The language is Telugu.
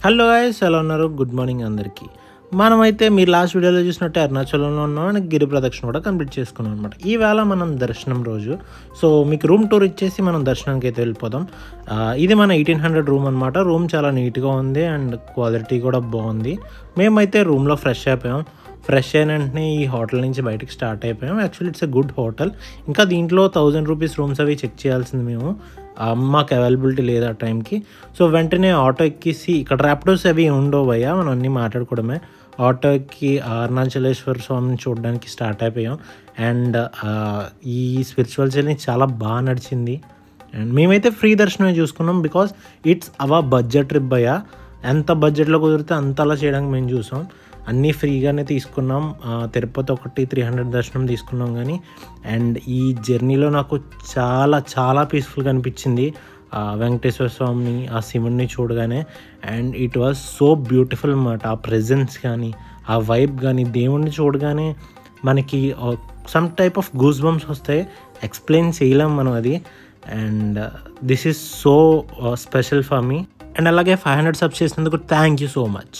హలో గైస్, ఎలా ఉన్నారు? గుడ్ మార్నింగ్ అందరికీ. మనమైతే మీరు లాస్ట్ వీడియోలో చూసినట్టే అరుణాచలంలో ఉన్నాం అండ్ గిరి ప్రదక్షిణ కూడా కంప్లీట్ చేసుకున్నాం అనమాట. ఈవేళ మనం దర్శనం రోజు. సో మీకు రూమ్ టూర్ ఇచ్చేసి మనం దర్శనానికి అయితే వెళ్ళిపోదాం. ఇది మన 1800 రూమ్ అనమాట. రూమ్ చాలా నీట్గా ఉంది అండ్ క్వాలిటీ కూడా బాగుంది. మేమైతే రూమ్లో ఫ్రెష్ అయిపోయాం. ఫ్రెష్ అయిన వెంటనే ఈ హోటల్ నుంచి బయటకు స్టార్ట్ అయిపోయాం. Actually it's a good hotel. ఇంకా దీంట్లో 1000 రూపీస్ రూమ్స్ అవి చెక్ చేయాల్సింది మేము. మాకు అవైలబిలిటీ లేదు ఆ టైంకి. సో వెంటనే ఆటో ఎక్కేసి, ఇక్కడ ర్యాపిడోస్ అవి ఉండవు భయ్యా, మనం అన్నీ మాట్లాడుకోవడమే. ఆటో ఎక్కి అరుణాచలేశ్వర స్వామిని చూడడానికి స్టార్ట్ అయిపోయాం. అండ్ ఈ స్పిరిచువల్ జర్నీ చాలా బాగా నడిచింది. అండ్ మేమైతే ఫ్రీ దర్శనమే చూసుకున్నాం because it's our budget trip భయ్యా. ఎంత బడ్జెట్లో కుదిరితే అంతలా చేయడానికి మేము చూసాం. అన్నీ ఫ్రీగానే తీసుకున్నాం. తిరుపతి ఒకటి 300 దర్శనం తీసుకున్నాం కానీ. అండ్ ఈ జర్నీలో నాకు చాలా చాలా పీస్ఫుల్గా అనిపించింది వెంకటేశ్వర స్వామిని, ఆ శివుణ్ణి చూడగానే. And it was so beautiful అన్నమాట. ఆ ప్రెజెన్స్ కానీ, ఆ వైబ్ కానీ, దేవుణ్ణి చూడగానే మనకి some type of goose bumps వస్తాయి. ఎక్స్ప్లెయిన్ చేయలేం మనం అది. And this is so special for me. And అలాగే 500 సబ్స్ చేసినందుకు థ్యాంక్ యూ సో మచ్.